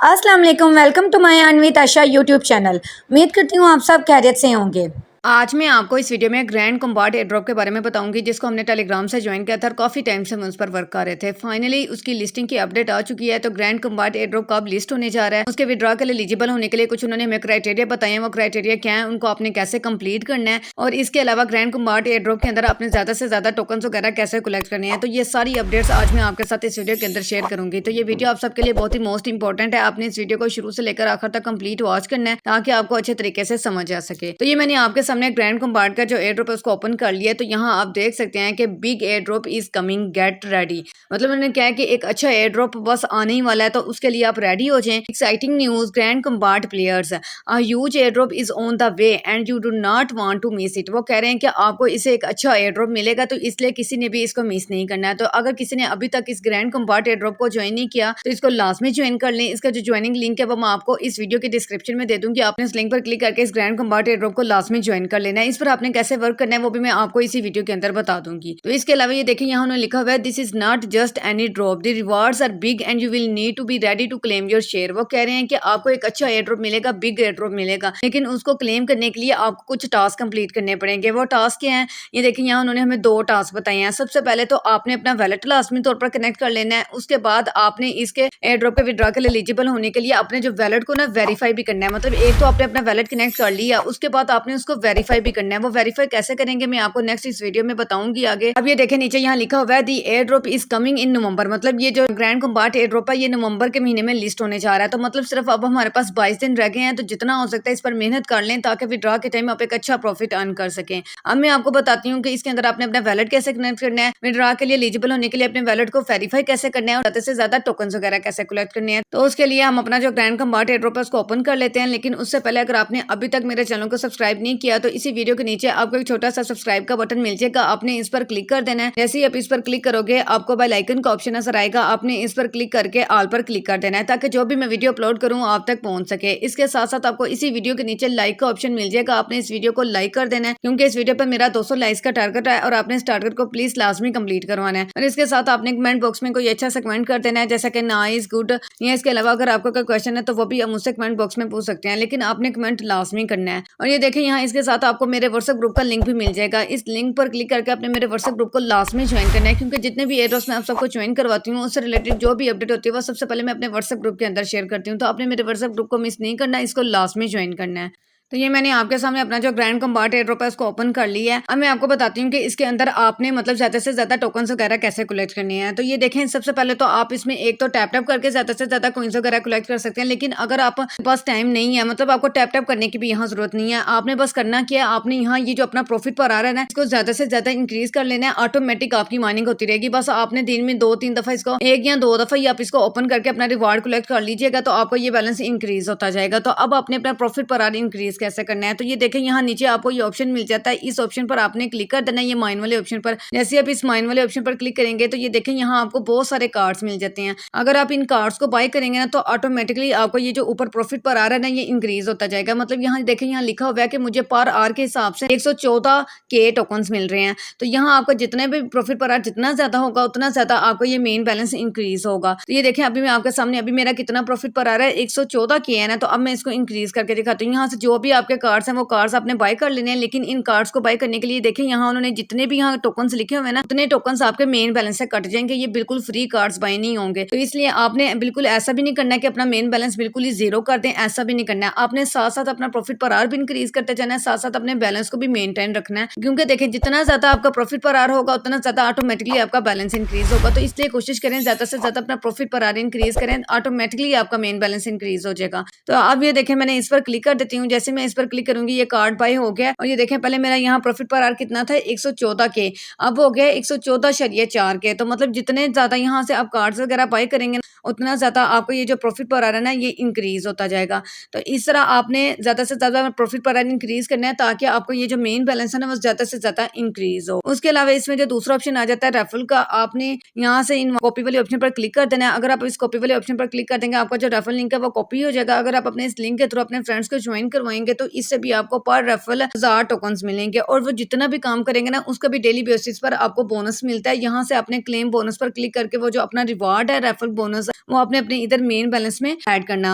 अस्सलाम वालेकुम, welcome to my Anvit Asha YouTube channel. उम्मीद करती हूँ आप सब खैरियत से होंगे। आज मैं आपको इस वीडियो में ग्रैंड कॉम्बैट एयरड्रॉप के बारे में बताऊंगी, जिसको हमने टेलीग्राम से ज्वाइन किया था और काफ़ी टाइम से हम उस पर वर्क कर रहे थे। फाइनली उसकी लिस्टिंग की अपडेट आ चुकी है। तो ग्रैंड कॉम्बैट एयरड्रॉप कब लिस्ट होने जा रहा है, उसके विड्रॉ के लिए एलिजिबल होने के लिए कुछ उन्होंने हमें क्राइटेरिया बताए हैं। वो क्राइटेरिया क्या है, उनको आपने कैसे कंप्लीट करना है, और इसके अलावा ग्रैंड कॉम्बैट एयरड्रॉप के अंदर आपने ज़्यादा से ज़्यादा टोकन वगैरह कैसे कलेक्ट करने हैं। तो ये सारी अपडेट्स आज मैं आपके साथ इस वीडियो के अंदर शेयर करूंगी। तो ये वीडियो आप सबके लिए बहुत ही मोस्ट इंपॉर्टेंट है। आपने इस वीडियो को शुरू से लेकर आखिर तक कंप्लीट वॉच करना है, ताकि आपको अच्छे तरीके से समझ आ सके। तो ये मैंने आपके सामने ग्रैंड कॉम्बैट का जो एयर ड्रॉप है उसको ओपन कर लिया। तो यहाँ आप देख सकते हैं कि big air drop is coming, get ready. मतलब मैंने क्या है कि एक अच्छा एयर ड्रॉप बस आने ही वाला है, तो उसके लिए आप रेडी हो जाएं। Exciting news, grand combat players, a huge air drop is on the way and you do not want to miss it. वो कह रहे हैं कि आपको इसे एक अच्छा एयर ड्रॉप मिलेगा, तो इसलिए किसी ने भी इसको मिस नहीं करना है। तो अगर किसी ने अभी तक इस ग्रैंड कॉम्बैट एयर ड्रॉप को ज्वाइन नहीं किया, तो इसको लाजमी ज्वाइन कर लें। इसका जो ज्वाइनिंग लिंक है वो मैं आपको इस वीडियो के डिस्क्रिप्शन में दे दूंगी। आपने उस लिंक पर क्लिक करके इस ग्रैंड कॉम्बैट एयर ड्रॉप को लाजमी ज्वाइन कर लेना है। इस पर आपने कैसे वर्क करना है वो भी मैं आपको इसी वीडियो के अंदर बता दूंगी। तो इसके अलावा ये देखिए, यहाँ उन्होंने लिखा हुआ है, this is not just any drop, the rewards are big and you will need to be ready to claim your share. वो कह रहे हैं कि आपको एक अच्छा एयर ड्रॉप मिलेगा, बिग एयर ड्रॉप मिलेगा, लेकिन उसको क्लेम करने के लिए आपको कुछ टास्क कंप्लीट करने पड़ेंगे। वो टास्क क्या है, ये देखिए यहाँ उन्होंने हमें 2 टास्क बताए हैं। सबसे पहले तो आपने अपना वैलेट लाजमी तौर पर कनेक्ट कर लेना है। उसके बाद आपने इसके एयर ड्रॉप के विड्रॉ के लिए एलिजिबल होने के लिए अपने जो वैलेट को ना वेरीफाई भी करना है। मतलब एक तो आपने अपना वैलेट कनेक्ट कर लिया, उसके बाद आपने उसको वेरीफाई भी करना है। वो वेरीफाई कैसे करेंगे मैं आपको नेक्स्ट इस वीडियो में बताऊंगी आगे। अब ये देखें, नीचे यहाँ लिखा हुआ है the air drop is coming in November. मतलब ये जो ग्रैंड कॉम्बैट एयर ड्रॉप है ये नवंबर के महीने में लिस्ट होने जा रहा है। तो मतलब सिर्फ अब हमारे पास 22 दिन रह गए हैं। तो जितना हो सकता है इस पर मेहनत कर लें, ताकि विड्रॉ के टाइम आप एक अच्छा प्रॉफिट अर्न कर सकें। अब मैं आपको बताती हूँ कि इसके अंदर आपने अपना वैलेट कैसे कनेक्ट करना है, विड्रॉ के लिए एलिजिबल होने के लिए अपने वैलेट को वेरीफाई कैसे करना है, और ज्यादा से ज्यादा टोकन वगैरह कैसे कलेक्ट करने हैं। तो उसके लिए हम अपना जो ग्रैंड कॉम्बैट एयर ड्रॉप है उसको ओपन कर लेते हैं। लेकिन उससे पहले अगर आपने अभी तक मेरे चैनल को सब्सक्राइब नहीं किया, तो इसी वीडियो के नीचे आपको एक छोटा सा सब्सक्राइब का बटन मिल जाएगा। आपने इस पर क्लिक कर देना है। जैसे ही आप इस पर क्लिक करोगे, आपको बेल आइकन का ऑप्शन नजर आएगा। आपने इस पर क्लिक करके ऑल पर क्लिक कर देना है, ताकि जो भी मैं वीडियो अपलोड करूँ आप तक पहुंच सके। इसके साथ साथ आपको इसी वीडियो के नीचे लाइक का ऑप्शन मिल जाएगा। आपने इस वीडियो को लाइक कर देना है, क्योंकि इस वीडियो पर मेरा 200 लाइक्स का टारगेट है, और आपने इस टारगेट को प्लीज लाजमी कंप्लीट करवाना है। और इसके साथ आपने कमेंट बॉक्स में कोई अच्छा सा कमेंट कर देना है, जैसा कि नाइस, गुड, या इसके अलावा अगर आपका कोई क्वेश्चन है तो वो भी आप मुझसे कमेंट बॉक्स में पूछ सकते हैं, लेकिन आपने कमेंट लाजमी करना है। और ये देखिए, यहाँ इसके साथ आपको मेरे व्हाट्सएप ग्रुप का लिंक भी मिल जाएगा। इस लिंक पर क्लिक करके आपने मेरे व्हाट्सएप ग्रुप को लाजमी ज्वाइन करना है, क्योंकि जितने भी एयरड्रॉप्स मैं आप सबको ज्वाइन करवाती हूँ, उससे रिलेटेड जो भी अपडेट होती है वो सबसे पहले मैं अपने व्हाट्सएप ग्रुप के अंदर शेयर करती हूँ। तो आपने मेरे व्हाट्सएप ग्रुप को मिस नहीं करना, इसको लाजमी ज्वाइन करना है। तो ये मैंने आपके सामने अपना जो ग्रैंड कॉम्बैट एयर ड्रॉप है उसको ओपन कर लिया है। अब मैं आपको बताती हूँ कि इसके अंदर आपने मतलब ज्यादा से ज्यादा टोकन्स वगैरह कैसे कलेक्ट करनी है। तो ये देखें, सबसे पहले तो आप इसमें एक तो टैप टैप करके ज्यादा से ज्यादा कॉइंस वगैरह कलेक्ट कर सकते हैं। लेकिन अगर आप पास टाइम नहीं है, मतलब आपको टैप टैप करने की भी यहाँ जरूरत नहीं है। आपने बस करना क्या है, आपने यहाँ ये जो अपना प्रॉफिट पर आ रहा है ना, इसको ज्यादा से ज्यादा इंक्रीज कर लेना है। ऑटोमेटिक आपकी माइनिंग होती रहेगी। बस आपने दिन में 2-3 दफा इसको, 1 या 2 दफा ही आप इसको ओपन करके अपना रिवार्ड कलेक्ट कर लीजिएगा, तो आपको ये बैलेंस इंक्रीज होता जाएगा। तो अब आपने अपना प्रॉफिट पर आ रहा इंक्रीज कैसे करना है, तो ये देखें, यहाँ नीचे आपको ये ऑप्शन मिल जाता है। इस ऑप्शन पर आपने क्लिक कर देना है, ये माइन वाले ऑप्शन पर। जैसे आप इस माइन वाले ऑप्शन पर क्लिक करेंगे, तो ये देखें, यहाँ आपको बहुत सारे कार्ड्स मिल जाते हैं। अगर आप इन कार्ड्स को बाय करेंगे ना, तो ऑटोमेटिकली आपको ये जो ऊपर प्रॉफिट पर आ रहा है ना, ये इंक्रीज होता जाएगा। मतलब यहाँ देखें, यहाँ लिखा हुआ है कि मुझे पर आवर के हिसाब से 114 के टोकन्स मिल रहे हैं। तो यहाँ आपको जितने भी प्रॉफिट पर आवर जितना ज्यादा होगा, उतना ज्यादा आपको ये मेन बैलेंस इंक्रीज होगा। तो ये देखें, अभी मैं आपके सामने, अभी मेरा कितना प्रॉफिट पर आ रहा है, 114 के है ना। तो अब मैं इसको इंक्रीज करके दिखाती हूँ। यहाँ से जो भी आपके कार्ड्स हैं वो कार्ड्स आपने बाय कर लेने हैं। लेकिन इन कार्ड्स को बाय करने के लिए देखें, यहाँ उन्होंने जितने भी यहाँ टोकन्स लिखे हुए हैं ना, उतने टोकन्स आपके मेन बैलेंस से कट जाएंगे। ये बिल्कुल फ्री कार्ड्स बाय नहीं होंगे। तो इसलिए आपने बिल्कुल ऐसा भी नहीं करना है कि अपना मेन बैलेंस बिल्कुल ही जीरो कर दें, ऐसा भी नहीं करना है। आपने साथ साथ अपना प्रॉफिट पर आवर भी इंक्रीज करते जाना है, साथ साथ अपने बैलेंस को भी मेंटेन रखना है। क्योंकि देखिए, जितना ज्यादा आपका प्रॉफिट पर आवर होगा, उतना ज्यादा ऑटोमेटिकली आपका बैलेंस इंक्रीज होगा। तो इसलिए कोशिश करें ज्यादा से ज्यादा अपना प्रॉफिट पर आवर इंक्रीज करें, ऑटोमेटिकली आपका मेन बैलेंस इंक्रीज हो जाएगा। तो अब ये देखें, मैंने इस पर क्लिक कर देती हूँ। जैसे मैं इस पर क्लिक करूंगी, ये कार्ड बाय हो गया। और ये देखें, पहले मेरा यहाँ प्रॉफिट पर आवर कितना था, 114 के, अब हो गया 114.4 के। तो मतलब जितने ज्यादा यहाँ से आप कार्ड्स वगैरह बाय करेंगे, उतना ज्यादा आपको ये जो प्रॉफिट पर आ रहा है ना, ये इंक्रीज होता जाएगा। तो इस तरह आपने ज्यादा से ज्यादा प्रॉफिट पर आवर इंक्रीज करना है, ताकि आपको ये जो मेन बैलेंस है ना, वो ज्यादा से ज्यादा इंक्रीज हो। उसके अलावा इसमें जो दूसरा ऑप्शन आ जाता है रेफरल का, आपने यहाँ से इन कॉपी वाले ऑप्शन पर क्लिक कर देना है। अगर आप इस कॉपी वाले ऑप्शन पर क्लिक कर देंगे, आपका जो रेफरल लिंक है वो कॉपी हो जाएगा। अगर आप अपने इस लिंक के थ्रू अपने फ्रेंड्स को ज्वाइन करवाएंगे, करेंगे तो इससे भी आपको पर रेफरल 1000 टोकन्स मिलेंगे और वो जितना भी काम करेंगे ना उसका भी डेली बेसिस पर आपको बोनस मिलता है। यहाँ से आपने क्लेम बोनस पर क्लिक करके वो जो अपना रिवार्ड है रेफरल बोनस वो आपने अपने इधर मेन बैलेंस में ऐड करना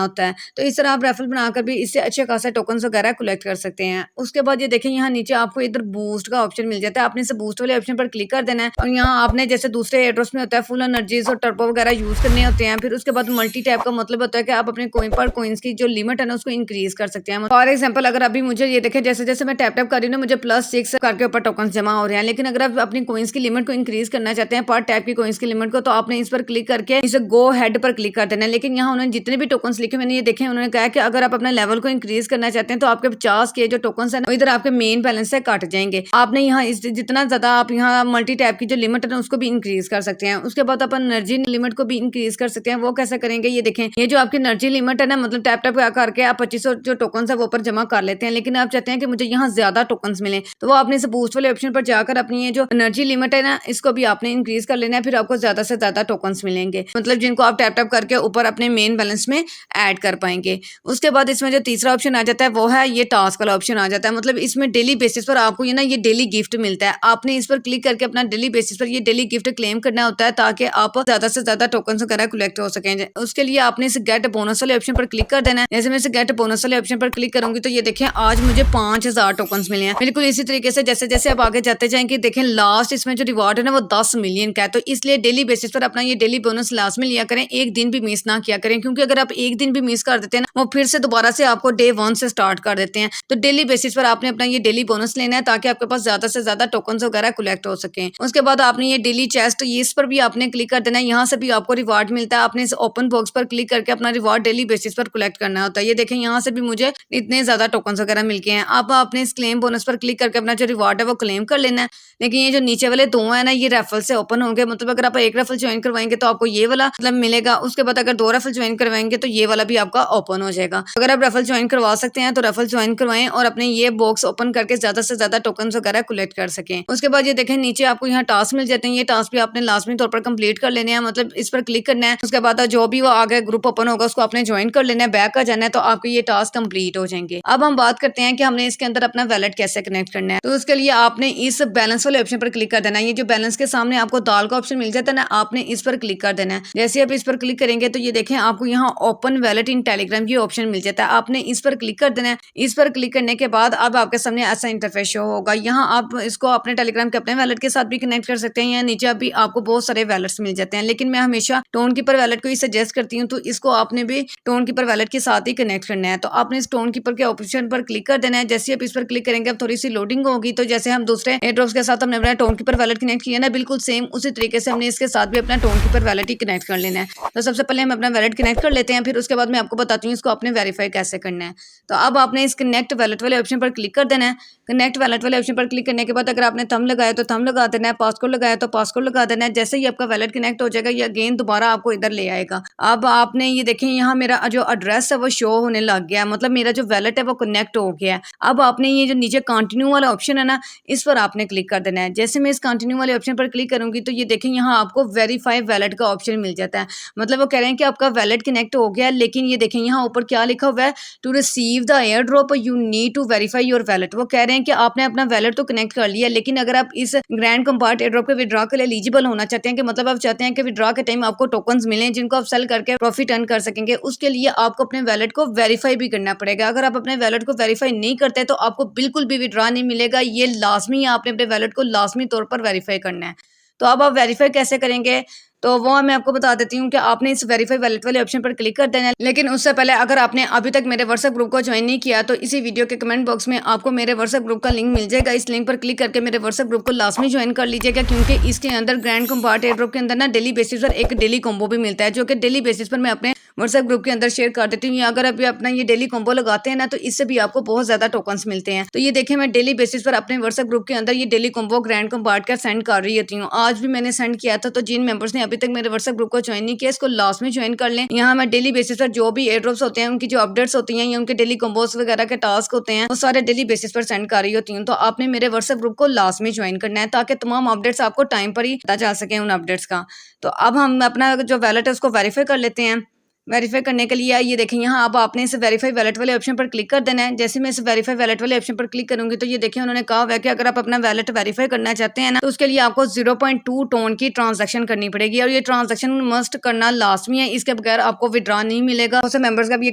होता है। तो इस तरह आप रेफरल बनाकर भी इससे अच्छे खासा टोकन्स वगैरह कलेक्ट कर सकते हैं। उसके बाद ये देखें यहाँ नीचे आपको इधर बूस्ट का ऑप्शन मिल जाता है। आपने इसे बूस्ट वाले ऑप्शन पर क्लिक कर देना है और यहाँ आपने जैसे दूसरे एड्रोस में होता है फुल एनर्जीज और टर्बो वगैरह यूज करने होते हैं। फिर उसके बाद मल्टी टैप का मतलब होता है कि आप अपने कोइन पर कोइंस की जो लिमिट है ना उसको इंक्रीज कर सकते हैं। फॉर एग्जाम्पल अगर अभी मुझे ये देखें जैसे जैसे मैं टैप टैप कर रही हूँ मुझे +6 करके ऊपर टोकन जमा हो रहे हैं। लेकिन अगर आप अपनी कोइंस की लिमिट को इंक्रीज करना चाहते हैं पर टैप की कोइंस की लिमिट को तो आपने इस पर क्लिक करके इसे गो हेड पर क्लिक कर देना है। लेकिन यहाँ उन्होंने जितने भी टोकन्स लिखे मैंने ये देखे उन्होंने कहा कि अगर आप अपने लेवल को इंक्रीज करना चाहते हैं तो आपके 50 के जो टोकन्स है ना इधर आपके मेन बैलेंस से काट जाएंगे। आपने यहाँ जितना ज्यादा आप यहाँ मल्टी टैप की जो लिमिट है ना उसको भी इंक्रीज कर सकते हैं। उसके बाद आप एनर्जी लिमिट को भी इंक्रीज कर सकते हैं। वो कैसे करेंगे ये देखें, ये जो आपकी एनर्जी लिमिट है ना मतलब टैप टैप करके आप 2500 जो टोकन्स है वो ऊपर जमा कर लेते हैं। लेकिन आप चाहते हैं कि मुझे यहाँ ज्यादा टोकन्स मिले तो वो आपने इस बूस्ट वाले ऑप्शन पर जाकर अपनी ये जो एनर्जी लिमिट है ना इसको भी आपने इंक्रीज कर लेना है। फिर आपको ज्यादा से ज्यादा टोकन्स मिलेंगे मतलब जिनको आप टैप टैप करके ऊपर अपने मेन बैलेंस में ऐड कर पाएंगे। उसके बाद इसमें जो तीसरा ऑप्शन आ जाता है वो है ये टास्क वाला ऑप्शन आ जाता है। मतलब इसमें डेली बेसिस पर आपको ये डेली गिफ्ट मिलता है। आपने इस पर क्लिक करके अपना डेली बेसिस पर ये डेली गिफ्ट क्लेम करना होता है ताकि आप ज्यादा से ज्यादा टोकन वगैरह कलेक्ट हो सकें। उसके लिए आपने इस गेट बोनस वाले ऑप्शन पर क्लिक कर देना है। जैसे मैं इस गेट बोनस वाले ऑप्शन पर क्लिक करूंगी तो ये देखें आज मुझे 5000 टोकन मिले हैं। बिल्कुल इसी तरीके से जैसे जैसे आप आगे जाते जाएंगे देखें लास्ट इसमें जो रिवार्ड है ना वो 10 मिलियन का है। तो इसलिए डेली बेसिस पर अपना ये डेली बोनस लास्ट में लिया करें, एक दिन भी मिस ना किया करें क्योंकि अगर आप एक दिन भी मिस कर देते हैं ना वो फिर से दोबारा से आपको डे 1 से स्टार्ट कर देते हैं। तो डेली बेसिस पर आपने अपना ये डेली बोनस लेना है ताकि आपके पास ज्यादा से ज्यादा टोकन्स वगैरह कलेक्ट हो सके। उसके बाद आपने ये डेली चेस्ट इस पर भी आपने क्लिक कर देना है। यहाँ से भी आपको रिवार्ड मिलता है। आपने इस ओपन बॉक्स पर क्लिक करके अपना रिवार्ड डेली बेसिस पर कलेक्ट करना होता है। ये देखें यहाँ से भी मुझे इतने ज्यादा टोकन्स वगैरह मिल गए हैं। अब आपने इस क्लेम बोनस पर क्लिक करके अपना जो रिवार्ड है वो क्लेम कर लेना है। लेकिन ये जो नीचे वाले दो है ना ये रेफरल से ओपन होंगे। मतलब अगर आप एक रेफरल ज्वाइन करवाएंगे तो आपको ये वाला मतलब मिलेगा। उसके बाद अगर 2 रेफरल ज्वाइन करवाएंगे तो ये वाला भी आपका ओपन हो जाएगा। अगर आप रेफरल ज्वाइन करवा सकते हैं तो रेफरल ज्वाइन करवाएं और अपने ये बॉक्स ओपन करके ज्यादा से ज्यादा टोकन्स वगैरह कलेक्ट कर सकें। उसके बाद ये देखें नीचे आपको यहाँ टास्क मिल जाते हैं। ये टास्क भी आपने लाजमी तौर पर कंप्लीट कर लेने हैं। मतलब इस पर क्लिक करना है। उसके बाद जो भी वो आगे ग्रुप ओपन होगा उसको आपने ज्वाइन कर लेना है, बैक आ जाना है तो आपके ये टास्क कंप्लीट हो जाएंगे। अब हम बात करते हैं कि हमने इसके अंदर अपना वैलेट कैसे कनेक्ट करना है। तो उसके लिए आपने इस बैलेंस वाले ऑप्शन पर क्लिक कर देना है। ये जो बैलेंस के सामने आपको दाल का ऑप्शन मिल जाता है ना आपने इस पर क्लिक कर देना है। जैसे आप इस पर क्लिक करेंगे तो ये देखें आपको यहाँ ओपन वैलेट इन टेलीग्राम ये ऑप्शन मिल जाता है। आपने इस पर क्लिक कर देना है। इस पर क्लिक करने के बाद अब आपके सामने ऐसा इंटरफेस शो होगा। यहाँ आप इसको अपने टेलीग्राम के अपने वैलेट के साथ भी कनेक्ट कर सकते हैं। यहाँ नीचे अभी आपको बहुत सारे वैलेट्स मिल जाते हैं लेकिन मैं हमेशा टोन कीपर वैलेट को ही सजेस्ट करती हूँ। तो इसको आपने भी टोन कीपर वैलेट के साथ ही कनेक्ट करना है। तो आपने इस टोन कीपर के ऑप्शन पर क्लिक कर देना है। जैसे आप इस पर क्लिक करेंगे अब थोड़ी सी लोडिंग होगी। तो जैसे हम दूसरे एयरड्रॉप्स के साथ हमने अपना टोन कीपर वैलेट कनेक्ट किया ना बिल्कुल सेम उसी तरीके से हमने इसके साथ भी अपना टोन कीपर वैलेट ही कनेक्ट कर लेना है। तो सबसे पहले हम अपना वैलेट कनेक्ट कर लेते हैं, फिर उसके बाद मैं आपको बताती हूँ इसको आपने वेरीफाई कैसे करना है। तो अब आपने इस कनेक्ट वैलेट वाले ऑप्शन पर क्लिक कर देना है। कनेक्ट वैलेट वाले ऑप्शन पर क्लिक करने के बाद अगर आपने थंब लगाया तो थंब लगा देना है, पासकोड लगाया तो पासकोड लगा देना है। जैसे ही आपका वैलेट कनेक्ट हो जाएगा ये अगेन दोबारा आपको इधर ले आएगा। अब आपने ये देखें यहाँ मेरा जो एड्रेस है वो शो होने लग गया, मतलब मेरा जो वैलेट है वो कनेक्ट हो गया है। अब आपने ये जो नीचे कंटिन्यू वाला ऑप्शन है ना इस पर आपने क्लिक कर देना है। जैसे मैं इस कंटिन्यू वाले ऑप्शन पर क्लिक करूंगी तो ये देखें यहाँ आपको वेरीफाई वैलेट का ऑप्शन मिल जाता है। मतलब वो कह रहे हैं कि आपका वैलेट कनेक्ट हो गया है, लेकिन ये देखें यहाँ ऊपर क्या लिखा हुआ है, to receive the air drop you need to verify your wallet. वो कह रहे हैं कि आपने अपना वैलेट तो कनेक्ट कर लिया लेकिन अगर आप इस ग्रैंड कंपार्ट एयर ड्रॉप के विड्रॉ के लिए एलिजिबल होना चाहते हैं कि मतलब आप चाहते हैं कि विड्रॉ के टाइम आपको टोकन्स मिलें जिनको आप सेल करके प्रॉफिट अर्न कर सकेंगे, उसके लिए आपको अपने वैलेट को वेरीफाई भी करना पड़ेगा। अगर आप अपने वैलेट को वेरीफाई नहीं करते तो आपको बिल्कुल भी विड्रॉ नहीं मिलेगा। ये लाजमी है, आपने अपने वैलेट को लाजमी तौर पर वेरीफाई करना है। तो अब आप वेरीफाई कैसे करेंगे तो वो मैं आपको बता देती हूँ कि आपने इस वेरीफाई वैलेट वाले ऑप्शन पर क्लिक कर देना है। लेकिन उससे पहले अगर आपने अभी तक मेरे व्हाट्सएप ग्रुप को ज्वाइन नहीं किया तो इसी वीडियो के कमेंट बॉक्स में आपको मेरे व्हाट्सएप ग्रुप का लिंक मिल जाएगा। इस लिंक पर क्लिक करके मेरे व्हाट्सएप ग्रुप को लाजमी ज्वाइन कर लीजिएगा क्योंकि इसके अंदर ग्रैंड कंपार्ट एयर ड्रॉप के अंदर ना डेली बेसिस पर एक डेली कॉम्बो भी मिलता है जो कि डेली बेसिस पर मैं अपने व्हाट्सएप ग्रुप के अंदर शेयर कर देती हूँ। अगर अभी अपना ये डेली कॉम्बो लगाते हैं ना तो इससे भी आपको बहुत ज्यादा टोकन्स मिलते हैं। तो ये देखें मैं डेली बेसिस पर अपने व्हाट्सएप ग्रुप के अंदर ये डेली कॉम्बो ग्रैंड कंपार्ट का सेंड कर रही होती हूँ। आज भी मैंने सेंड किया था। तो जिन मेंबर्स ने अभी तक मेरे व्हाट्सएप ग्रुप को ज्वाइन नहीं किया इसको लास्ट में ज्वाइन कर लें। यहाँ मैं डेली बेसिस पर जो भी एयर ड्रॉप्स होते हैं उनकी जो अपडेट्स होती हैं या उनके डेली कॉम्बोस वगैरह के टास्क होते हैं वो सारे डेली बेसिस पर सेंड कर रही होती हूँ। तो आपने मेरे व्हाट्सएप ग्रुप को लास्ट में ज्वाइन करना है ताकि तमाम अपडेट्स आपको टाइम पर ही पता चल सके उन अपडेट्स का। तो अब हम अपना जो वैलेट है उसको वेरीफाई कर लेते हैं। वेरीफाई करने के लिए ये देखें यहाँ अब आपने इस वेरीफाई वैलेट वाले ऑप्शन पर क्लिक कर देना है। जैसे मैं इस वेरीफाई वैलेट वाले ऑप्शन पर क्लिक करूंगी तो ये देखें उन्होंने कहा हुआ है कि अगर आप अपना वैलेट वेरीफाई करना चाहते हैं ना तो उसके लिए आपको 0.2 टोन की ट्रांजैक्शन करनी पड़ेगी और ये ट्रांजैक्शन मस्ट करना लाजमी है। इसके बगैर आपको विड्रॉ नहीं मिलेगा। बहुत से मेंबर्स का भी ये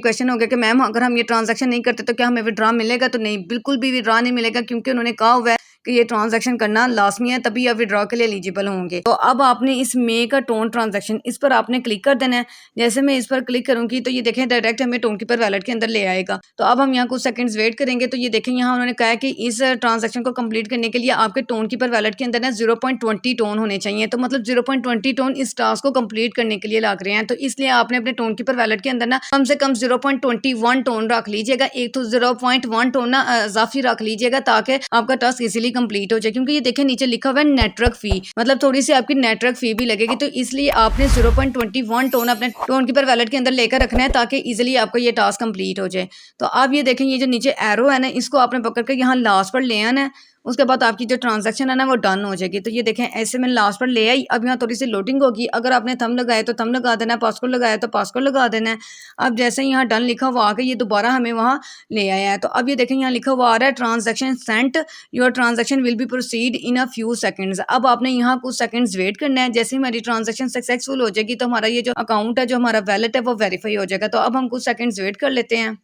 क्वेश्चन हो गया कि मैम अगर हम ये ट्रांजैक्शन नहीं करते तो क्या हमें विड्रॉ मिलेगा? तो नहीं, बिल्कुल भी विड्रॉ नहीं मिलेगा क्योंकि उन्होंने कहा हुआ है कि ये ट्रांजैक्शन करना लाजमी है, तभी आप विड्रॉ के लिए एलिजिबल होंगे। तो अब आपने इस मेक अ टोन ट्रांजैक्शन इस पर आपने क्लिक कर देना है। जैसे मैं इस पर क्लिक करूंगी तो ये देखें डायरेक्ट हमें टोन कीपर वैलेट के अंदर ले आएगा। तो अब हम यहाँ कुछ सेकंड्स वेट करेंगे। तो ये देखें यहाँ उन्होंने कहा है कि इस ट्रांजैक्शन को कंप्लीट करने के लिए आपके टोन कीपर वैलेट के अंदर ना 0.20 टोन होने चाहिए। तो मतलब 0.20 टोन इस टास्क को कंप्लीट करने के लिए लग रहे हैं। तो इसलिए आपने अपने टोन कीपर वैलेट के अंदर ना कम से कम 0.21 टोन रख लीजिएगा। एक तो 0.1 टोन ना इजाफी रख लीजिएगा ताकि आपका टास्क इजीली कंप्लीट हो जाए। क्योंकि ये देखें नीचे लिखा हुआ है नेटवर्क फी, मतलब थोड़ी सी आपकी नेटवर्क फी भी लगेगी। तो इसलिए आपने 0.21 टोन अपने टोन कीपर वैलेट के अंदर लेकर रखना है ताकि इजीली आपको ये टास्क कंप्लीट हो जाए। तो आप ये देखें ये जो नीचे एरो है ना इसको आपने पकड़ कर यहाँ लास्ट पर ले आना है। उसके बाद आपकी जो ट्रांजैक्शन है ना वो डन हो जाएगी। तो ये देखें ऐसे में लास्ट पर ले आई। अब यहाँ थोड़ी सी लोडिंग होगी। अगर आपने थंब लगाया तो थंब लगा देना है, पासवर्ड लगाया तो पासवर्ड लगा देना है। अब जैसे यहाँ डन लिखा हुआ आ गया ये दोबारा हमें वहाँ ले आया है। तो अब ये देखें यहाँ लिखा हुआ आ रहा है transaction sent, your transaction will be proceed in a few seconds. अब आपने यहाँ कुछ सेकंड्स वेट करना है। जैसे हमारी ट्रांजैक्शन सक्सेसफुल हो जाएगी तो हमारा ये जो अकाउंट है, जो हमारा वैलेट है वो वेरीफाई हो जाएगा। तो अब हम कुछ सेकंड्स वेट कर लेते हैं।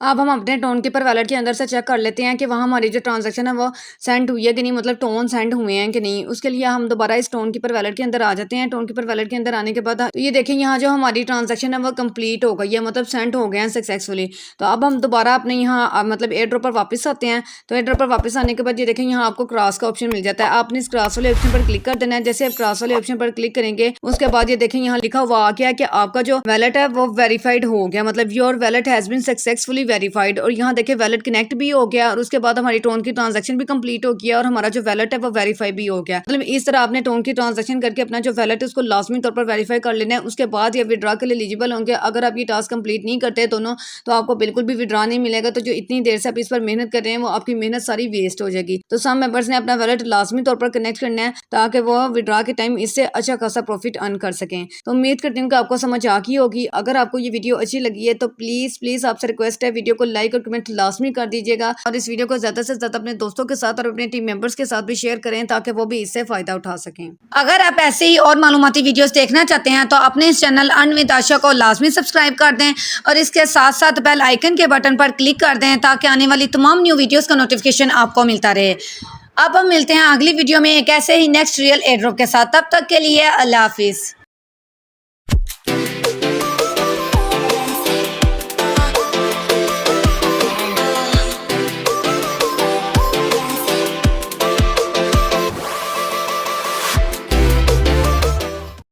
अब हम अपने टोन कीपर वैलेट के अंदर से चेक कर लेते हैं कि वहाँ हमारी जो ट्रांजैक्शन है वो सेंड हुई है कि नहीं, मतलब टोन सेंड हुए हैं कि नहीं। उसके लिए हम दोबारा इस टोन कीपर वैलेट के अंदर आ जाते हैं। टोन कीपर वैलेट के अंदर आने के बाद तो ये देखें यहाँ जो हमारी ट्रांजैक्शन है वो कंप्लीट हो गई है, मतलब सेंड हो गए हैं सक्सेसफुली। तो अब हम दोबारा अपने यहाँ मतलब एयर ड्रॉप पर वापस आते हैं। तो एयर ड्रॉप पर वापस आने के बाद ये देखें यहाँ आपको क्रॉस का ऑप्शन मिल जाता है। आपने इस क्रॉस वाले ऑप्शन पर क्लिक कर देना है। जैसे आप क्रॉस वाले ऑप्शन पर क्लिक करेंगे उसके बाद ये देखें यहाँ लिखा हुआ आ गया कि आपका जो वैलेट है वो वेरीफाइड हो गया, मतलब your wallet has been successfully verified. और यहाँ देखिए वैलेट कनेक्ट भी हो गया और उसके बाद हमारी टोन की ट्रांजैक्शन भी कंप्लीट हो गया और हमारा जो वैलेट है वो वेरीफाई भी हो गया। मतलब इस तरह आपने टोन की ट्रांजैक्शन करके अपना जो वैलेट है उसको लाजमी तौर पर वेरीफाई कर लेना है। उसके बाद ये विड्रॉ के लिए एलिजिबल होंगे। अगर आप ये टास्क कंप्लीट नहीं करते दोनों तो आपको बिल्कुल भी विड्रॉ नहीं मिलेगा। तो जो इतनी देर से आप इस पर मेहनत कर रहे हैं वो आपकी मेहनत सारी वेस्ट हो जाएगी। तो सम मेंबर्स ने अपना वैलेट लाजमी तौर पर कनेक्ट करना है ताकि वो विड्रॉ के टाइम इससे अच्छा खासा प्रॉफिट अर्न कर सकें। तो उम्मीद करती हूँ कि आपको समझ आ गई होगी। अगर आपको ये वीडियो अच्छी लगी है तो प्लीज आपसे रिक्वेस्ट है वीडियो को लाइक और कमेंट लाजमी कर दीजिएगा और इस वीडियो को ज्यादा से ज्यादा अपने दोस्तों के साथ और अपने टीम मेंबर्स के साथ भी शेयर करें ताकि वो भी इससे फायदा उठा सकें। अगर आप ऐसे ही और मालूमाती वीडियोस देखना चाहते हैं तो अपने इस चैनल अर्न विद आशा को लाजमी सब्सक्राइब कर दें और इसके साथ साथ बेल आइकन के बटन पर क्लिक कर दें ताकि आने वाली तमाम न्यू वीडियोस का नोटिफिकेशन आपको मिलता रहे। अब हम मिलते हैं अगली वीडियो में एक ऐसे ही नेक्स्ट रियल एयर ड्रॉप के साथ। तब तक के लिए अल्लाह हाफिज।